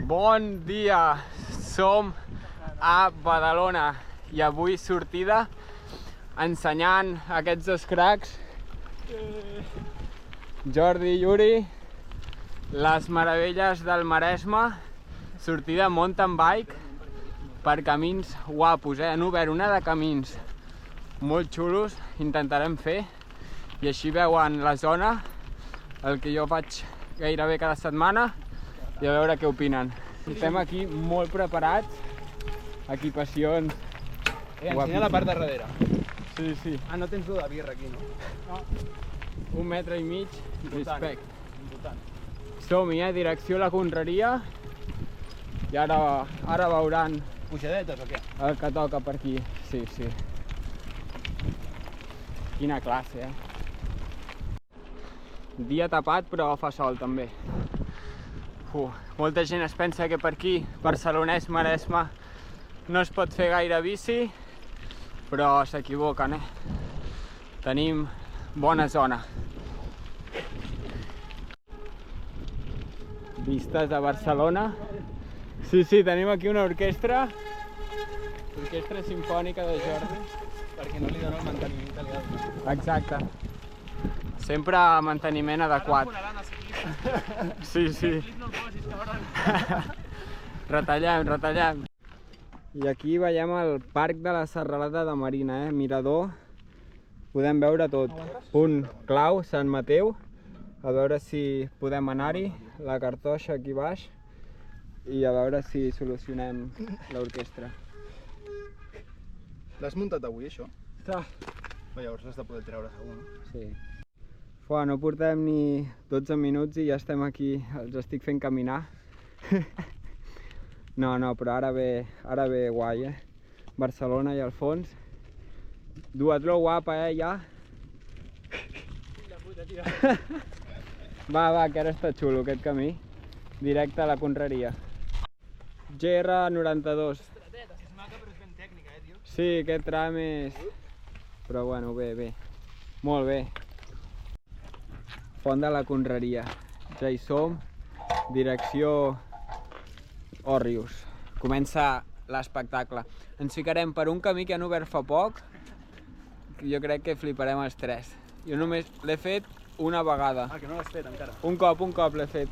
Bon dia, som a Badalona i avui sortida ensenyant aquests dos cracs, Jordi i Yuri, les meravelles del Maresme, sortida mountain bike per camins guapos, Han obert una de camins molt xulos, intentarem fer, i així veuen la zona, el que jo faig gairebé cada setmana, i a veure què opinen. Estem aquí molt preparats, equipacions... Ensenya la part de darrere. Sí, sí. Ah, no tens dur de birra aquí, no? No. 1,5 metres, respecte. Important. Som-hi, direcció a la Conreria, i ara veuran Pujadetes o què? el que toca per aquí. Sí, sí. Quina classe, Dia tapat, però fa sol també. Molta gent es pensa que per aquí, Barcelonès, Maresme, no es pot fer gaire bici, però s'equivoquen, Tenim bona zona. Vistes de Barcelona. Sí, tenim aquí una orquestra simfònica de Jordi. Perquè no li dona el manteniment que li ha de donar. Exacte. Sempre manteniment adequat. Sí. Retallem. I aquí veiem el parc de la Serralada de Marina, Mirador. Podem veure tot. Punt clau, Sant Mateu. A veure si podem anar-hi. La Cartoixa aquí baix. I a veure si solucionem l'orquestra. L'has muntat avui, això? Està. Llavors l'has de poder treure segur, no? Sí. No portem ni 12 minuts i ja estem aquí, els estic fent caminar. No, però ara ve guai, Barcelona i al fons. Duatló guapa, ja. Va, que ara està xulo aquest camí. Directe a la Conreria. GR92. És maca però és ben tècnica, tio? Sí, aquest tram és... Però bueno, bé. Molt bé. Font de la Conreria. Ja hi som. Direcció Òrrius. Comença l'espectacle. Ens ficarem per un camí que han obert fa poc. Jo crec que fliparem els tres. Jo només l'he fet una vegada. Ah, que no l'has fet encara? Un cop l'he fet.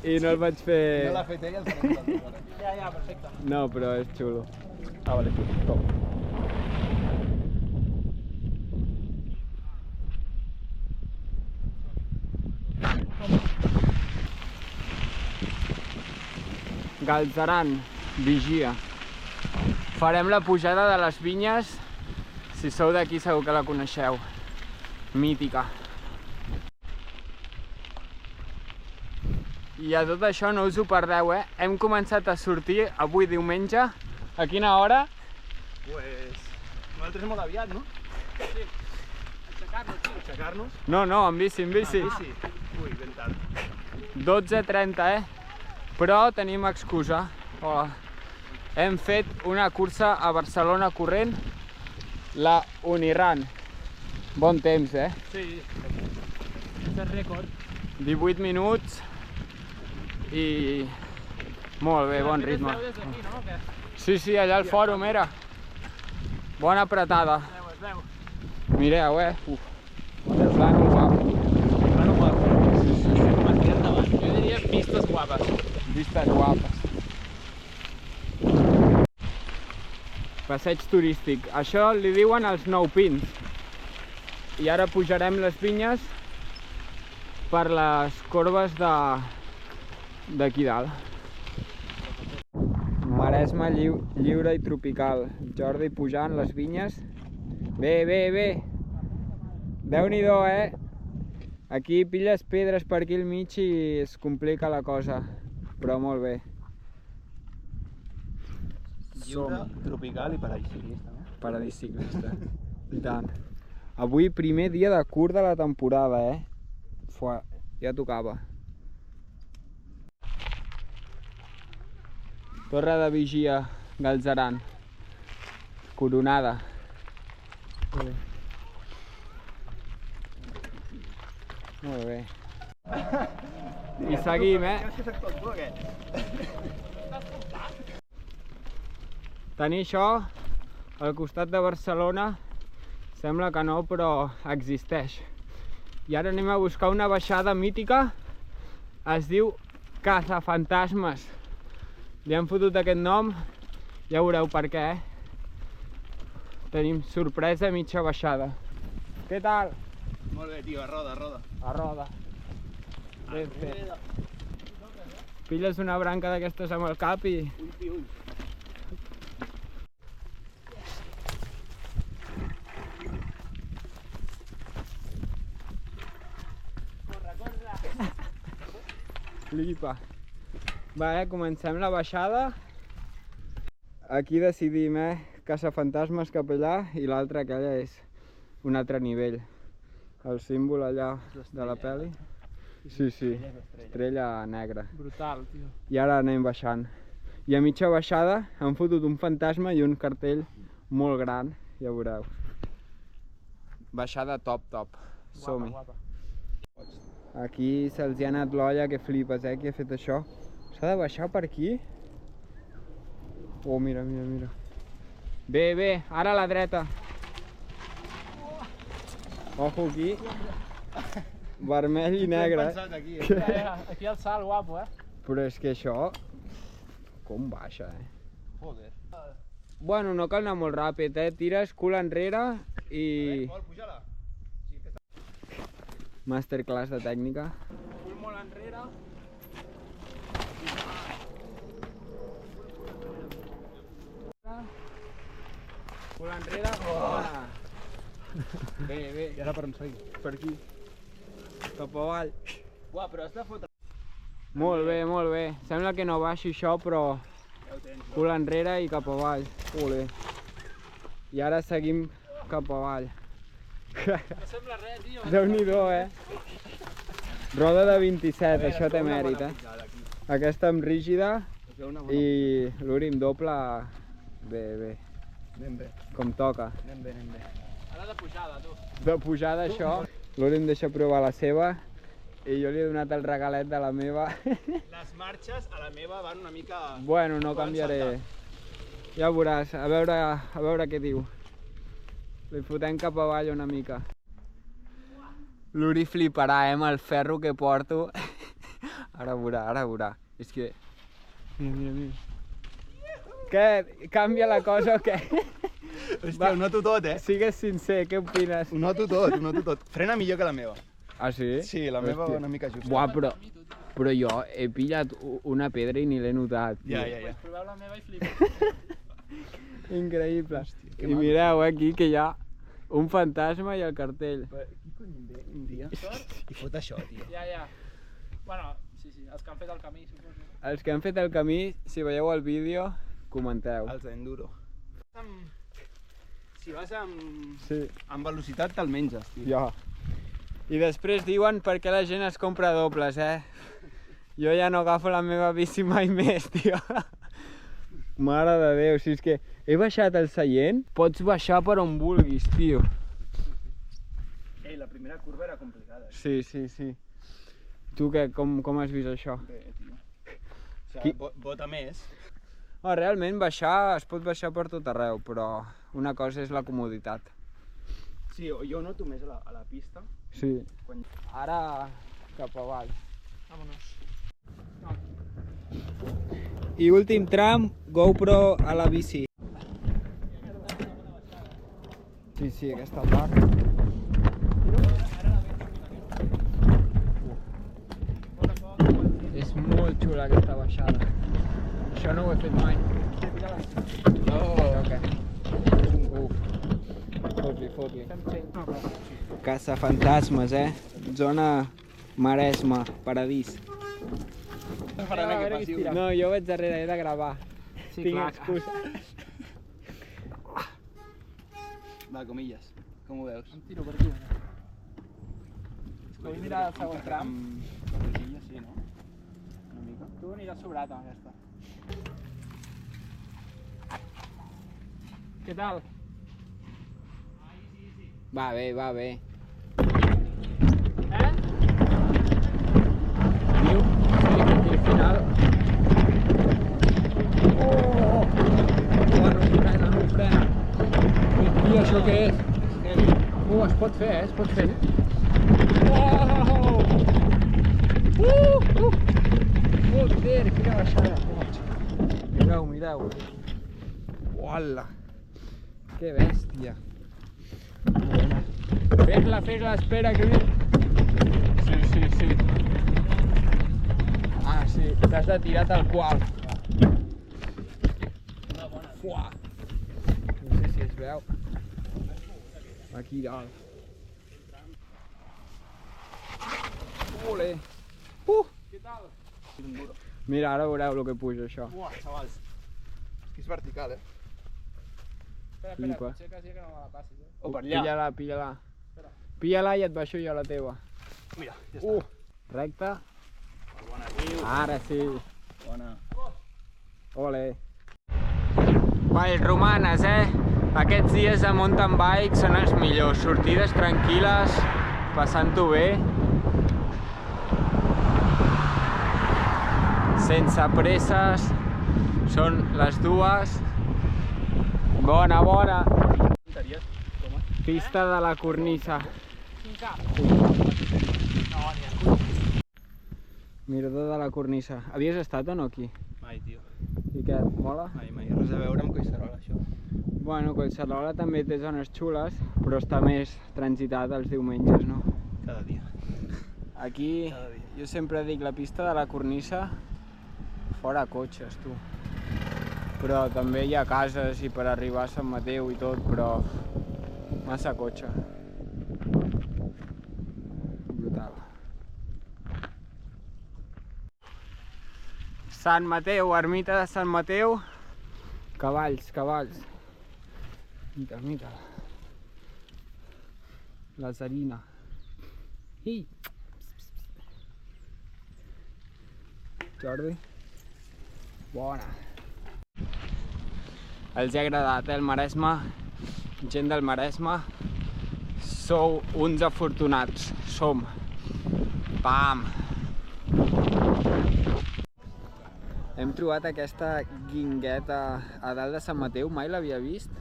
I no el vaig fer... No l'ha fet ell, el farem nosaltres. Ja, perfecte. No, però és xulo. Ah, vale, top. Galzeran, Vigia. Farem la pujada de les Vinyes. Si sou d'aquí segur que la coneixeu. Mítica. I a tot això no us ho perdeu, Hem començat a sortir avui diumenge. A quina hora? Pues... nosaltres molt aviat, no? Sí. Aixecar-nos? No, amb bici. Amb bici? Ui, ben tard. 12:30, Però tenim excusa. Hola. Hem fet una cursa a Barcelona corrent, la Unirun. Bon temps, Sí. És el rècord. 18 minuts i molt bé, bon ritme. Sí, allà al fòrum era. Bona apretada. Es veu. Mireu, El plànol guapo. Plano guapo. Jo diria pistes guapes. Vistes guapes. Passeig turístic. Això li diuen els 9 pins. I ara pujarem les Vinyes per les corbes d'aquí dalt. Maresme lliure i tropical. Jordi pujant les Vinyes. Bé. Déu-n'hi-do, Aquí pilles pedres per aquí al mig i es complica la cosa. Però molt bé. Lliure, tropical i paradisíac, no? Paradisíac, I tant. Avui primer dia de curt de la temporada, ja tocava. Torre de Vigia, Galzeran. Coronada. Molt bé. I seguim, eh? Creus que soc tot tu o què? Tenir això al costat de Barcelona sembla que no, però existeix. I ara anem a buscar una baixada mítica. Es diu Cazafantasmes. Li han fotut aquest nom, ja veureu per què, Tenim sorpresa a mitja baixada. Què tal? Molt bé, tio, a roda, a roda. A roda. Ben fet. Pilles una branca d'aquestes amb el cap i... Ull. Flipa. Va, comencem la baixada. Aquí decidim, Cazafantasmes cap allà i l'altre aquella és un altre nivell. El símbol allà de la peli. Sí, estrella negra. Brutal, tio. I ara anem baixant. I a mitja baixada han fotut un fantasma i un cartell molt gran, ja veureu. Baixada top. Som-hi. Aquí se'ls hi ha anat l'olla, que flipes, qui ha fet això? S'ha de baixar per aquí? Oh, mira. Bé, ara a la dreta. Ojo aquí. Vermell i negre. Aquí, Aquí al salt, guapo, Però és que això... Com baixa, Joder. Bueno, no cal anar molt ràpid, Tires cul enrere i... Vol, puja-la. Masterclass de tècnica. Cul molt enrere. Cul enrere. Bé. I ara per on seguim? Per aquí. Cap avall. Uah, però has de fotre... Molt bé. Sembla que no baixi això, però... Ja ho tens. Cul enrere i cap avall. Ole. I ara seguim cap avall. No sembla res, tio. Déu-n'hi-do, Roda de 27, això té mèrit, Aquesta amb rígida i l'úrim doble, bé. Anem bé. Com toca. Anem bé. Ara de pujada, tu. De pujada, això. L'úrim deixa provar la seva i jo li he donat el regalet de la meva. Les marxes a la meva van una mica... Bueno, no canviaré. Ja ho veuràs, a veure què diu. Li fotem cap avall una mica. L'Uri fliparà, amb el ferro que porto. Ara veurà. És que... Mira. Què? Canvia la cosa o què? Hòstia, ho noto tot, Sigues sincer, què opines? Ho noto tot. Frena millor que la meva. Ah, sí? Sí, la meva va una mica justa. Buah, però jo he pillat una pedra i ni l'he notat. Ja. Pues proveu la meva i flipeu. Increïble. que I mireu aquí que hi ha un fantasma i el cartell. Qui cony ve un dia i fot això, tio? Ja. Bueno, sí, els que han fet el camí, suposo. Els que han fet el camí, si veieu el vídeo, comenteu. Els d'enduro. Si vas amb... Sí. Amb velocitat te'l menges, tio. Ja. I després diuen per què la gent es compra dobles, Jo ja no agafo la meva bici mai més, tio. Mare de Déu, si és que he baixat el seient, pots baixar per on vulguis, tio. Ei, la primera curva era complicada. Sí. Tu què, com has vist això? Bé, tio. O sigui, bota més. Realment es pot baixar per tot arreu, però una cosa és la comoditat. Sí, jo noto més a la pista. Sí. Ara cap avall. Vámonos. I últim tram, GoPro a la bici. Sí, aquesta part. És molt xula aquesta baixada. Això no ho he fet mai. Fot-li. Cazafantasmes, Zona Maresme, paradís. No, jo vaig darrere, he de gravar. Sí, Tinc clar. excusa. Va, comilles. Com ho veus? Em tiro per aquí. Vull mirar el segon tram. Comilles, sí, no? Una mica. Tu aniràs sobrat amb aquesta. Què tal? Va bé. Eh? Viu? què és? Es pot fer, es pot fer. Joder, quina baixada. Mireu, mireu. Uala. Que bèstia. Fes-la, espera, que ve. Sí. Ah, sí, t'has de tirar tal qual. Fuà. No sé si es veu. Aquí dalt. Ole. Què tal? Mira, ara veureu el que puja això. Uah, xavals. Que és vertical, Espera, Flipa. potser quasi que no me la passis, O per allà. Pilla-la. Espera. Pilla-la i et baixo jo la teva. Mira, ja està. Recte. Bona, tio. Ara sí. Bona. Ole. Vallromanes, Aquests dies de mountain bike són els millors. Sortides tranquil·les, passant-ho bé. Sense presses. Són les dues. Bona. Pista de la cornisa. 5K. Mirador de la cornisa. Havies estat o no aquí? Mai, tio. I què, et mola? Mai. Res a veure amb Collserola, això. Bueno, Collserola també té zones xules, però està més transitat els diumenges, no? Cada dia. Aquí, Cada dia. jo sempre dic, la pista de la cornisa, fora cotxes, tu. Però també hi ha cases i per arribar a Sant Mateu i tot, però massa cotxe. Brutal. Sant Mateu, ermita de Sant Mateu. Cavalls. Mira. La Zarina. Jordi. Bona. Els ha agradat, el Maresme. Gent del Maresme. Sou uns afortunats. Som. Pam! Hem trobat aquesta guingueta a dalt de Sant Mateu, mai l'havia vist.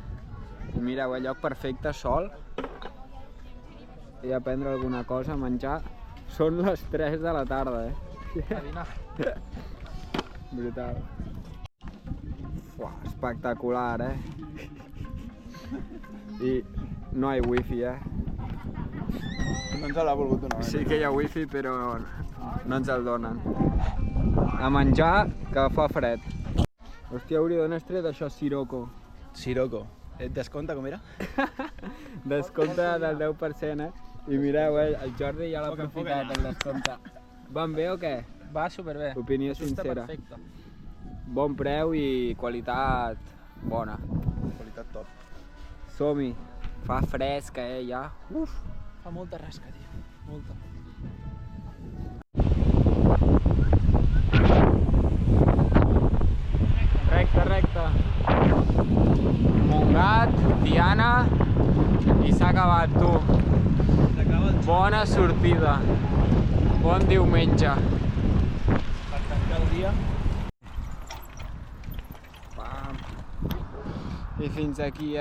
I mireu, lloc perfecte, sol. I a prendre alguna cosa, a menjar. Són les 3 de la tarda, A dinar. Brutal. Fuà, espectacular, I no hi ha wifi, No ens l'ha volgut donar. Sí que hi ha wifi, però no ens el donen. A menjar, que fa fred. Hòstia, Uri, d'on has tret això, Sirocco? Sirocco. Et descompta com era? Descompte del 10%, I mireu, el Jordi ja l'ha aprofitat, el descompte. Van bé o què? Va superbé. Opinió Això està sincera. perfecte. Bon preu i qualitat bona. Qualitat top. Som-hi. Fa fresca, ja. Uf. Fa molta rasca, tio. Molta. Recte. Montgat, Tiana i s'ha acabat, tu. Bona sortida. Bon diumenge. Per tancar el dia. Pam. I fins aquí,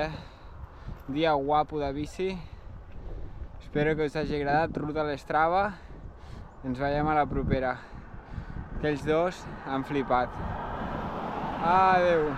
Dia guapo de bici. Espero que us hagi agradat. Ruta a l'Strava. Ens veiem a la propera. Aquells dos han flipat. Adeu.